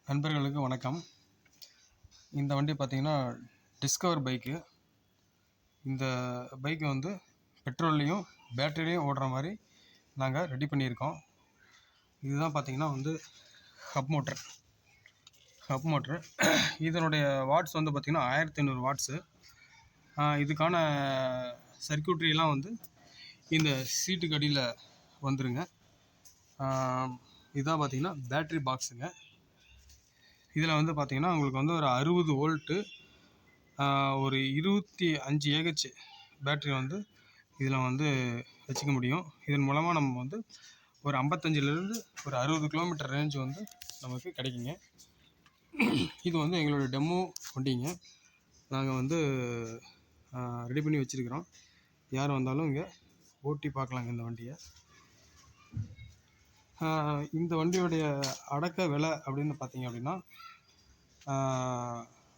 நண்பர்களுக்கு வணக்கம். இந்த வண்டி பார்த்தீங்கன்னா டிஸ்கவர் பைக்கு. இந்த பைக்கு வந்து பெட்ரோல்லையும் பேட்டரிலையும் ஓடுற மாதிரி நாங்கள் ரெடி பண்ணியிருக்கோம். இதுதான் பார்த்தீங்கன்னா வந்து ஹப் மோட்ரு. இதனுடைய வாட்ஸ் வந்து பார்த்திங்கன்னா 1500 வாட்ஸு. இதுக்கான சர்க்யூட்ரியெலாம் வந்து இந்த சீட்டுக்கு அடியில் வந்துருங்க. இதுதான் பார்த்திங்கன்னா பேட்ரி பாக்ஸுங்க. இதில் வந்து பார்த்திங்கன்னா உங்களுக்கு வந்து ஒரு 60 வோல்ட்டு ஒரு 25 ஏஹெச் பேட்ரி வந்து இதில் வந்து வச்சுக்க முடியும். இதன் மூலமாக நம்ம வந்து ஒரு 55லேருந்து ஒரு 60 கிலோமீட்டர் ரேஞ்ச் வந்து நமக்கு கிடைக்குங்க. இது வந்து எங்களோட டெமோ வண்டிங்க. நாங்கள் வந்து ரெடி பண்ணி வச்சுருக்கிறோம். யார் வந்தாலும் இங்கே ஓட்டி பார்க்கலாங்க இந்த வண்டியை. இந்த வண்டியோடைய அடக்க விலை அப்படின்னு பார்த்தீங்க அப்படின்னா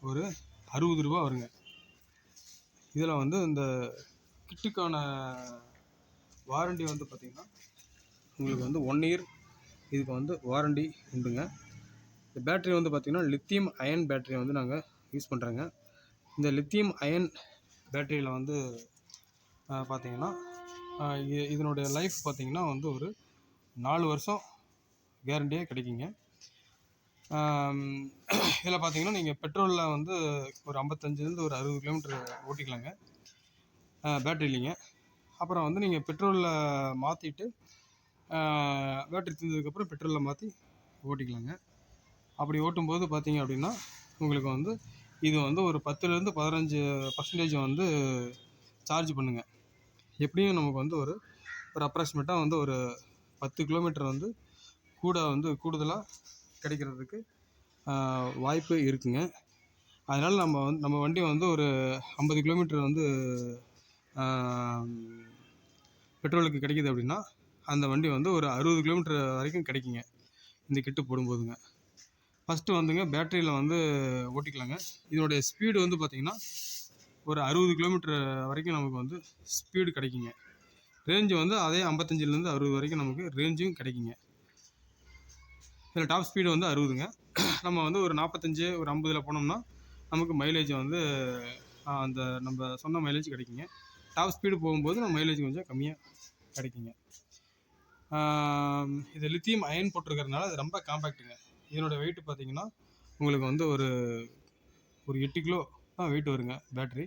ஒரு 60 ரூபா வருங்க. இதில் வந்து இந்த கிட்டுக்கான வாரண்டி வந்து பார்த்திங்கன்னா உங்களுக்கு வந்து 1 இயர் இதுக்கு வந்து வாரண்டி உண்டுங்க. இந்த பேட்ரி வந்து பார்த்திங்கன்னா லித்தியம் அயன் பேட்டரியை வந்து நாங்கள் யூஸ் பண்ணுறோங்க. இந்த லித்தியம் அயன் பேட்டரியில் வந்து பார்த்திங்கன்னா இதனுடைய லைஃப் பார்த்திங்கன்னா வந்து ஒரு 4 வருஷம் கேரண்டியாக கிடைக்குங்க. இதில் பார்த்தீங்கன்னா நீங்கள் பெட்ரோலில் வந்து ஒரு 55லேருந்து ஒரு 60 கிலோமீட்டர் ஓட்டிக்கலாங்க பேட்டரிலிங்க. அப்புறம் வந்து நீங்கள் பெட்ரோலில் மாற்றிட்டு பேட்டரி தீர்ந்ததுக்கப்புறம் பெட்ரோலில் மாற்றி ஓட்டிக்கலாங்க. அப்படி ஓட்டும்போது பார்த்தீங்க அப்படின்னா உங்களுக்கு வந்து இது வந்து ஒரு 10லேருந்து 15% வந்து சார்ஜ் பண்ணுங்க. எப்படியும் நமக்கு வந்து ஒரு அப்ராக்சிமேட்டாக வந்து ஒரு 10 கிலோமீட்டர் வந்து கூடுதலாக கிடைக்கிறதுக்கு வாய்ப்பு இருக்குங்க. அதனால் நம்ம வண்டி வந்து ஒரு 50 கிலோமீட்டர் வந்து பெட்ரோலுக்கு கிடைக்கிது அப்படின்னா அந்த வண்டி வந்து ஒரு 60 கிலோமீட்டர் வரைக்கும் கிடைக்குங்க இந்த கிட்டு போடும்போதுங்க. ஃபஸ்ட்டு வந்துங்க பேட்டரியில் வந்து ஓட்டிக்கலாங்க. இதனுடைய ஸ்பீடு வந்து பார்த்திங்கன்னா ஒரு 60 கிலோமீட்டர் வரைக்கும் நமக்கு வந்து ஸ்பீடு கிடைக்குங்க. ரேஞ்சு வந்து அதே 55லேருந்து 60 வரைக்கும் நமக்கு ரேஞ்சும் கிடைக்குங்க. இதில் டாப் ஸ்பீடு வந்து 60ங்க. நம்ம வந்து ஒரு 45 ஒரு 50ல் போனோம்னா நமக்கு மைலேஜ் வந்து அந்த நம்ம சொன்ன மைலேஜ் கிடைக்குங்க. டாப் ஸ்பீடு போகும்போது நம்ம மைலேஜ் கொஞ்சம் கம்மியாக கிடைக்குங்க. இது லித்தியம் அயன் போட்டிருக்கிறதுனால அது ரொம்ப காம்பேக்ட்டுங்க. இதனோட வெயிட் பார்த்திங்கன்னா உங்களுக்கு வந்து ஒரு 8 கிலோ தான் வெயிட் வருங்க பேட்ரி.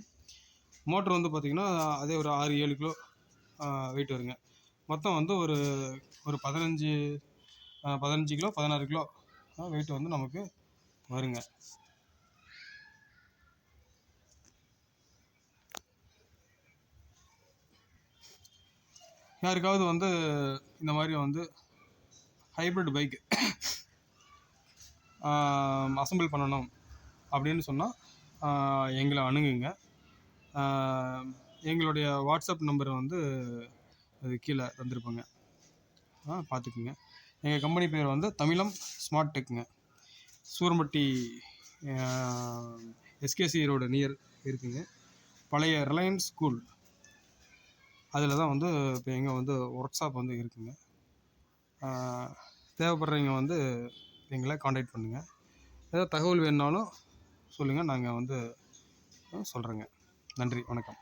மோட்ரு வந்து பார்த்திங்கன்னா அதே ஒரு 6-7 கிலோ வெயிட் வருங்க. மொத்தம் வந்து ஒரு 15 கிலோ 16 கிலோ வெயிட் வந்து நமக்கு வருங்க. யாருக்காவது வந்து இந்த மாதிரி வந்து ஹைப்ரிட் பைக் அசம்பிள் பண்ணணும் அப்படின்னு சொன்னால் எங்களை அணுகுங்க. எங்களுடைய வாட்ஸ்அப் நம்பரை வந்து அது கீழே தந்திருப்போங்க, பார்த்துக்குங்க. எங்கள் கம்பெனி பேர் வந்து தமிழம் ஸ்மார்ட்டெக்குங்க. சூரம்பட்டி எஸ்கேசி ரோடு நியர் இருக்குங்க. பழைய ரிலையன்ஸ் ஸ்கூல் அதில் தான் வந்து இப்போ எங்கள் வந்து ஒர்க் ஷாப் வந்து இருக்குங்க. தேவைப்படுறவங்க வந்து எங்களை காண்டாக்ட் பண்ணுங்கள். ஏதாவது தகவல் வேணுனாலும் சொல்லுங்கள், நாங்கள் வந்து சொல்கிறேங்க. நன்றி, வணக்கம்.